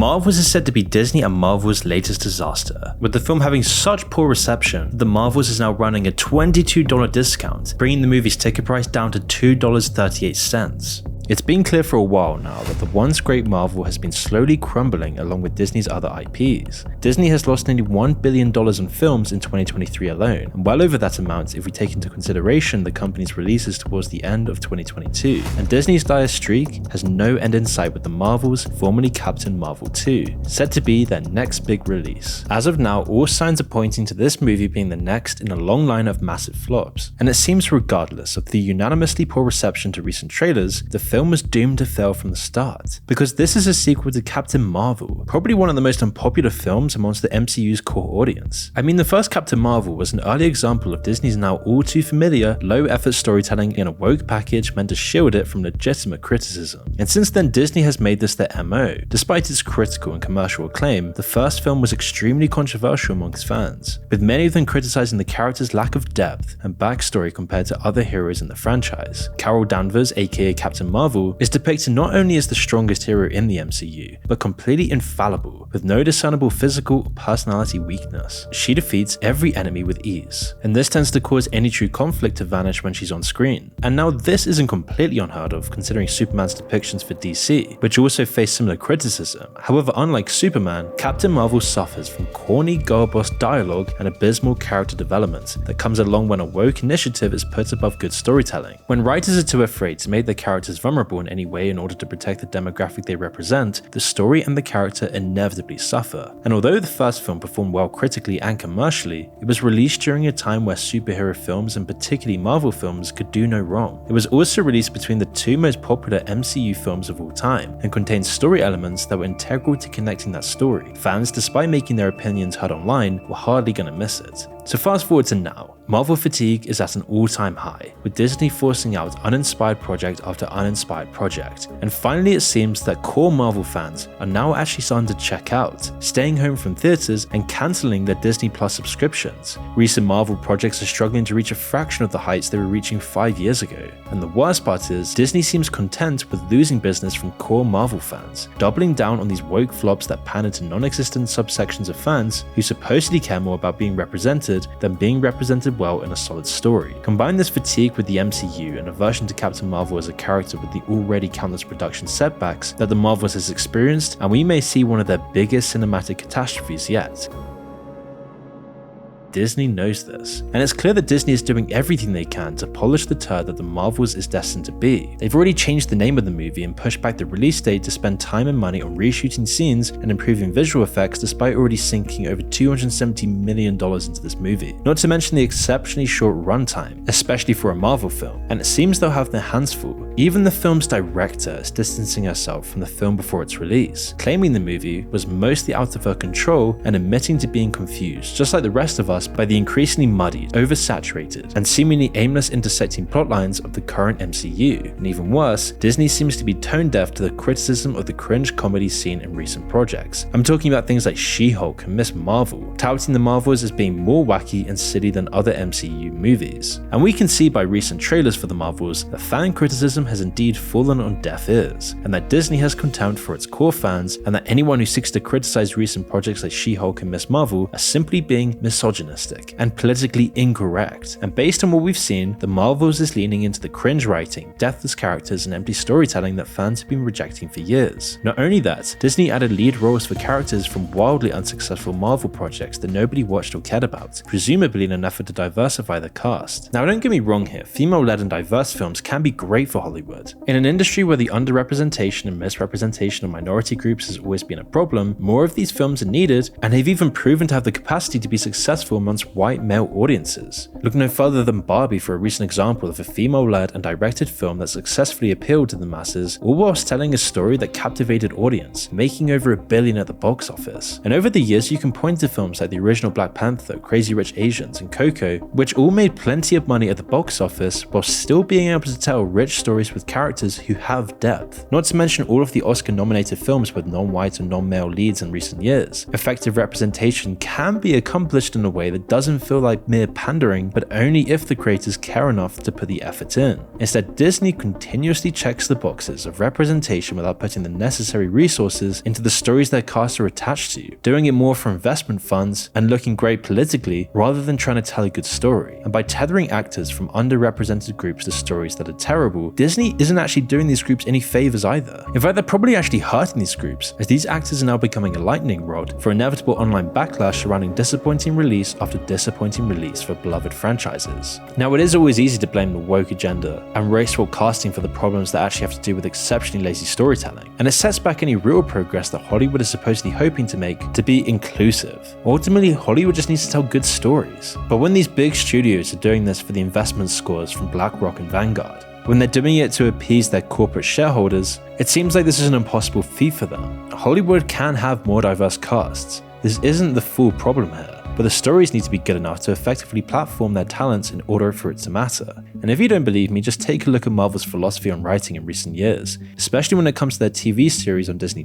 Marvels is said to be Disney and Marvel's latest disaster, with the film having such poor reception that Marvels is now running a $22 discount, bringing the movie's ticket price down to $2.38. It's been clear for a while now that the once great Marvel has been slowly crumbling along with Disney's other IPs. Disney has lost nearly $1 billion on films in 2023 alone, and well over that amount if we take into consideration the company's releases towards the end of 2022. And Disney's dire streak has no end in sight, with the Marvels, formerly Captain Marvel 2, set to be their next big release. As of now, all signs are pointing to this movie being the next in a long line of massive flops, and it seems regardless of the unanimously poor reception to recent trailers, the film was doomed to fail from the start, because this is a sequel to Captain Marvel, probably one of the most unpopular films amongst the MCU's core audience. I mean, the first Captain Marvel was an early example of Disney's now all too familiar, low-effort storytelling in a woke package meant to shield it from legitimate criticism. And since then, Disney has made this their MO. Despite its critical and commercial acclaim, the first film was extremely controversial amongst fans, with many of them criticizing the character's lack of depth and backstory compared to other heroes in the franchise. Carol Danvers, aka Captain Marvel, is depicted not only as the strongest hero in the MCU, but completely infallible, with no discernible physical or personality weakness. She defeats every enemy with ease, and this tends to cause any true conflict to vanish when she's on screen. And now this isn't completely unheard of considering Superman's depictions for DC, which also face similar criticism. However, unlike Superman, Captain Marvel suffers from corny girl boss dialogue and abysmal character development that comes along when a woke initiative is put above good storytelling. When writers are too afraid to make their characters vulnerable in any way in order to protect the demographic they represent, the story and the character inevitably suffer. And although the first film performed well critically and commercially, it was released during a time where superhero films and particularly Marvel films could do no wrong. It was also released between the two most popular MCU films of all time and contained story elements that were integral to connecting that story. Fans, despite making their opinions heard online, were hardly gonna miss it. So fast forward to now. Marvel fatigue is at an all-time high, with Disney forcing out uninspired project after uninspired project. And finally it seems that core Marvel fans are now actually starting to check out, staying home from theaters and cancelling their Disney Plus subscriptions. Recent Marvel projects are struggling to reach a fraction of the heights they were reaching 5 years ago. And the worst part is, Disney seems content with losing business from core Marvel fans, doubling down on these woke flops that pander to non-existent subsections of fans who supposedly care more about being represented than being represented well in a solid story. Combine this fatigue with the MCU and aversion to Captain Marvel as a character with the already countless production setbacks that the Marvels has experienced, and we may see one of their biggest cinematic catastrophes yet. Disney knows this, and it's clear that Disney is doing everything they can to polish the turd that the Marvels is destined to be. They've already changed the name of the movie and pushed back the release date to spend time and money on reshooting scenes and improving visual effects despite already sinking over $270 million into this movie. Not to mention the exceptionally short runtime, especially for a Marvel film, and it seems they'll have their hands full. Even the film's director is distancing herself from the film before its release, claiming the movie was mostly out of her control and admitting to being confused, just like the rest of us, by the increasingly muddied, oversaturated, and seemingly aimless intersecting plotlines of the current MCU. And even worse, Disney seems to be tone deaf to the criticism of the cringe comedy scene in recent projects. I'm talking about things like She-Hulk and Ms. Marvel, touting the Marvels as being more wacky and silly than other MCU movies. And we can see by recent trailers for the Marvels that fan criticism has indeed fallen on deaf ears, and that Disney has contempt for its core fans, and that anyone who seeks to criticize recent projects like She-Hulk and Ms. Marvel are simply being misogynist and politically incorrect. And based on what we've seen, the Marvels is leaning into the cringe writing, deathless characters, and empty storytelling that fans have been rejecting for years. Not only that, Disney added lead roles for characters from wildly unsuccessful Marvel projects that nobody watched or cared about, presumably in an effort to diversify the cast. Now don't get me wrong here, female-led and diverse films can be great for Hollywood. In an industry where the underrepresentation and misrepresentation of minority groups has always been a problem, more of these films are needed, and they've even proven to have the capacity to be successful amongst white male audiences. Look no further than Barbie for a recent example of a female-led and directed film that successfully appealed to the masses, all whilst telling a story that captivated audience, making over $1 billion at the box office. And over the years you can point to films like the original Black Panther, Crazy Rich Asians, and Coco, which all made plenty of money at the box office while still being able to tell rich stories with characters who have depth. Not to mention all of the Oscar-nominated films with non-white and non-male leads in recent years. Effective representation can be accomplished in a way that doesn't feel like mere pandering, but only if the creators care enough to put the effort in. Instead, Disney continuously checks the boxes of representation without putting the necessary resources into the stories their casts are attached to, doing it more for investment funds and looking great politically rather than trying to tell a good story. And by tethering actors from underrepresented groups to stories that are terrible, Disney isn't actually doing these groups any favors either. In fact, they're probably actually hurting these groups, as these actors are now becoming a lightning rod for inevitable online backlash surrounding disappointing release after disappointing release for beloved franchises. Now, it is always easy to blame the woke agenda and race-war casting for the problems that actually have to do with exceptionally lazy storytelling, and it sets back any real progress that Hollywood is supposedly hoping to make to be inclusive. Ultimately, Hollywood just needs to tell good stories. But when these big studios are doing this for the investment scores from BlackRock and Vanguard, when they're doing it to appease their corporate shareholders, it seems like this is an impossible feat for them. Hollywood can have more diverse casts. This isn't the full problem here, but the stories need to be good enough to effectively platform their talents in order for it to matter. And if you don't believe me, just take a look at Marvel's philosophy on writing in recent years, especially when it comes to their TV series on Disney+,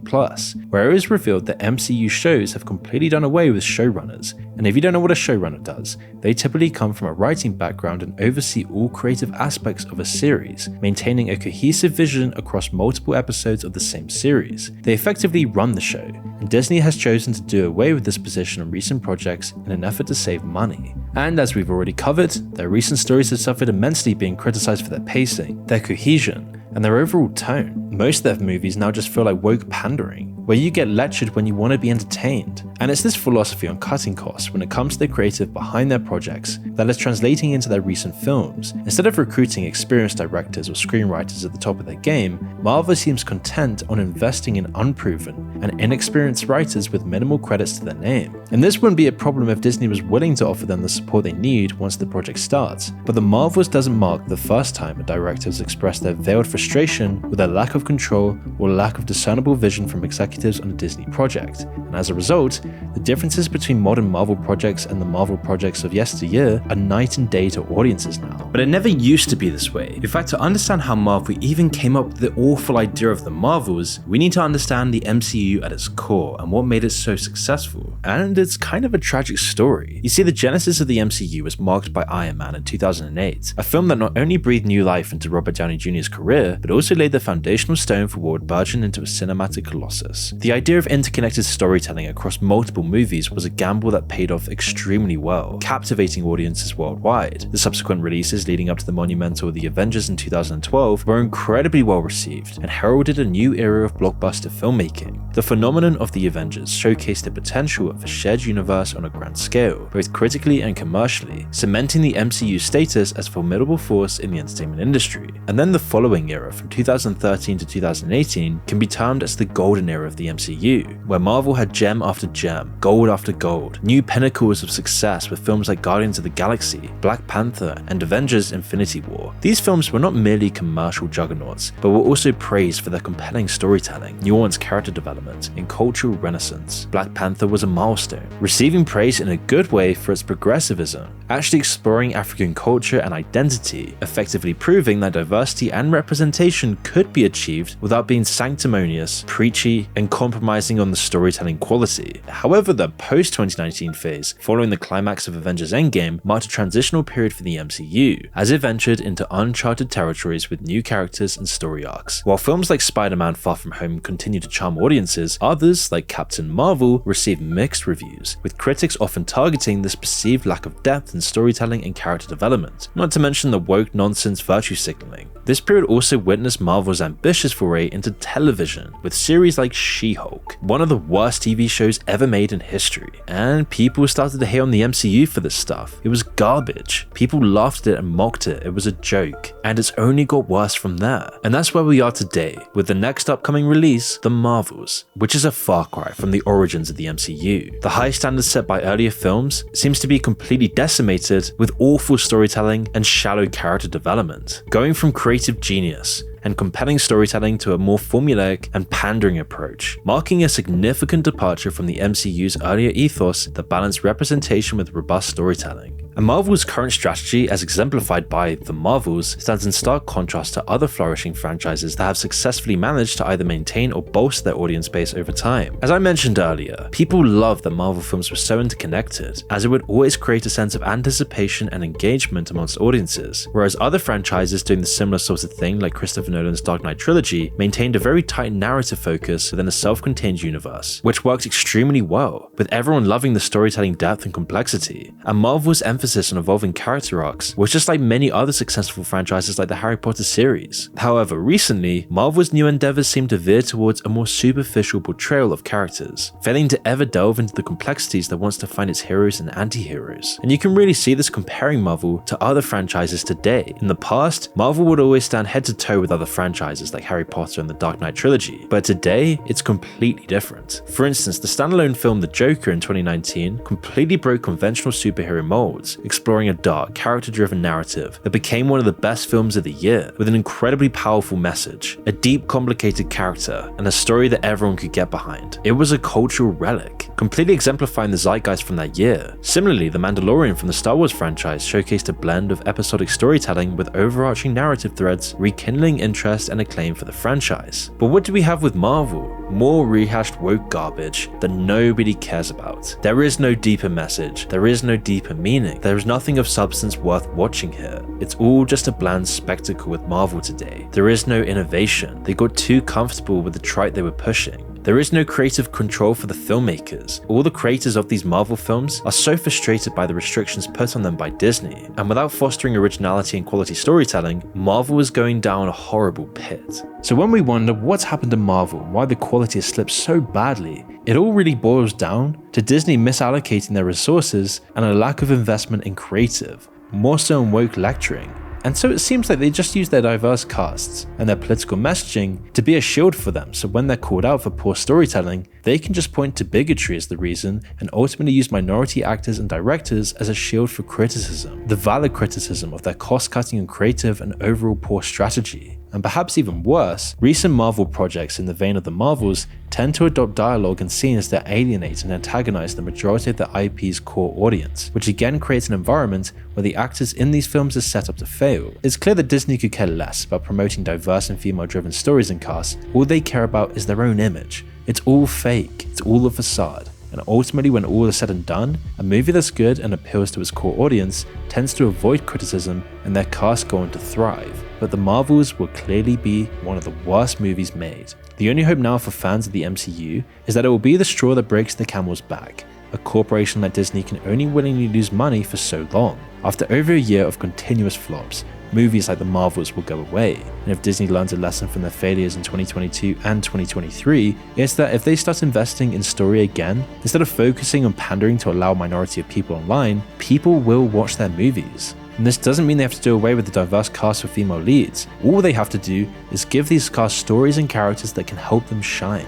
where it was revealed that MCU shows have completely done away with showrunners. And if you don't know what a showrunner does, they typically come from a writing background and oversee all creative aspects of a series, maintaining a cohesive vision across multiple episodes of the same series. They effectively run the show, and Disney has chosen to do away with this position on recent projects in an effort to save money. And as we've already covered, their recent stories have suffered immensely, being criticized for their pacing, their cohesion, and their overall tone. Most of their movies now just feel like woke pandering, where you get lectured when you want to be entertained. And it's this philosophy on cutting costs when it comes to the creative behind their projects that is translating into their recent films. Instead of recruiting experienced directors or screenwriters at the top of their game, Marvel seems content on investing in unproven and inexperienced writers with minimal credits to their name. And this wouldn't be a problem if Disney was willing to offer them the support they need once the project starts, but the Marvels doesn't mark the first time a director has expressed their veiled frustration with their lack of control or lack of discernible vision from executives on a Disney project. And as a result, the differences between modern Marvel projects and the Marvel projects of yesteryear are night and day to audiences now. But it never used to be this way. In fact, to understand how Marvel even came up with the awful idea of the Marvels, we need to understand the MCU at its core and what made it so successful. And it's kind of a tragic story. You see, the genesis of the MCU was marked by Iron Man in 2008, a film that not only breathed new life into Robert Downey Jr.'s career, but also laid the foundational stone for what would burgeon into a cinematic colossus. The idea of interconnected storytelling across multiple movies was a gamble that paid off extremely well, captivating audiences worldwide. The subsequent releases leading up to the monumental The Avengers in 2012 were incredibly well received and heralded a new era of blockbuster filmmaking. The phenomenon of The Avengers showcased the potential of a shared universe on a grand scale, both critically and commercially, cementing the MCU's status as a formidable force in the entertainment industry. And then the following era, from 2013 to 2018, can be termed as the golden era of the MCU, where Marvel had gem after gem, gold after gold, new pinnacles of success with films like Guardians of the Galaxy, Black Panther, and Avengers Infinity War. These films were not merely commercial juggernauts, but were also praised for their compelling storytelling, nuanced character development, and cultural renaissance. Black Panther was a milestone, receiving praise in a good way for its progressivism, actually exploring African culture and identity, effectively proving that diversity and representation could be achieved without being sanctimonious, preachy, and compromising on the storytelling quality. However, the post-2019 phase, following the climax of Avengers Endgame, marked a transitional period for the MCU, as it ventured into uncharted territories with new characters and story arcs. While films like Spider-Man Far From Home continued to charm audiences, others, like Captain Marvel, received mixed reviews, with critics often targeting this perceived lack of depth in storytelling and character development, not to mention the woke nonsense virtue signaling. This period also witnessed Marvel's ambitious foray into television, with series like She-Hulk, one of the worst TV shows ever made in history. And people started to hate on the MCU for this stuff. It was garbage. People laughed at it and mocked it. It was a joke. And it's only got worse from there. And that's where we are today, with the next upcoming release, The Marvels, which is a far cry from the origins of the MCU. The high standards set by earlier films seems to be completely decimated with awful storytelling and shallow character development, going from creative genius and compelling storytelling to a more formulaic and pandering approach, marking a significant departure from the MCU's earlier ethos that balanced representation with robust storytelling. And Marvel's current strategy, as exemplified by The Marvels, stands in stark contrast to other flourishing franchises that have successfully managed to either maintain or bolster their audience base over time. As I mentioned earlier, people loved that Marvel films were so interconnected, as it would always create a sense of anticipation and engagement amongst audiences, whereas other franchises doing the similar sort of thing like Christopher Nolan's Dark Knight trilogy maintained a very tight narrative focus within a self-contained universe, which worked extremely well, with everyone loving the storytelling depth and complexity. And Marvel's emphasis on evolving character arcs was just like many other successful franchises like the Harry Potter series. However, recently, Marvel's new endeavors seem to veer towards a more superficial portrayal of characters, failing to ever delve into the complexities that wants to find its heroes and anti-heroes. And you can really see this comparing Marvel to other franchises today. In the past, Marvel would always stand head to toe with other franchises like Harry Potter and the Dark Knight trilogy, but today, it's completely different. For instance, the standalone film The Joker in 2019 completely broke conventional superhero molds, exploring a dark, character-driven narrative that became one of the best films of the year, with an incredibly powerful message, a deep, complicated character, and a story that everyone could get behind. It was a cultural relic, completely exemplifying the zeitgeist from that year. Similarly, The Mandalorian from the Star Wars franchise showcased a blend of episodic storytelling with overarching narrative threads, rekindling interest and acclaim for the franchise. But what do we have with Marvel? More rehashed woke garbage that nobody cares about. There is no deeper message, there is no deeper meaning, there is nothing of substance worth watching here. It's all just a bland spectacle with Marvel today. There is no innovation, they got too comfortable with the trite they were pushing. There is no creative control for the filmmakers. All the creators of these Marvel films are so frustrated by the restrictions put on them by Disney, and without fostering originality and quality storytelling, Marvel is going down a horrible pit. So when we wonder what's happened to Marvel and why the quality has slipped so badly, it all really boils down to Disney misallocating their resources and a lack of investment in creative, more so in woke lecturing. And so it seems like they just use their diverse casts and their political messaging to be a shield for them, so when they're called out for poor storytelling, they can just point to bigotry as the reason and ultimately use minority actors and directors as a shield for criticism, the valid criticism of their cost-cutting and creative and overall poor strategy. And perhaps even worse, recent Marvel projects in the vein of the Marvels tend to adopt dialogue and scenes that alienate and antagonize the majority of the IP's core audience, which again creates an environment where the actors in these films are set up to fail. It's clear that Disney could care less about promoting diverse and female-driven stories and casts. All they care about is their own image. It's all fake, it's all a facade. And ultimately, when all is said and done, a movie that's good and appeals to its core audience tends to avoid criticism and their cast go on to thrive. But The Marvels will clearly be one of the worst movies made. The only hope now for fans of the MCU is that it will be the straw that breaks the camel's back. A corporation like Disney can only willingly lose money for so long. After over a year of continuous flops, movies like The Marvels will go away. And if Disney learns a lesson from their failures in 2022 and 2023, it's that if they start investing in story again, instead of focusing on pandering to a loud minority of people online, people will watch their movies. And this doesn't mean they have to do away with the diverse cast of female leads. All they have to do is give these casts stories and characters that can help them shine.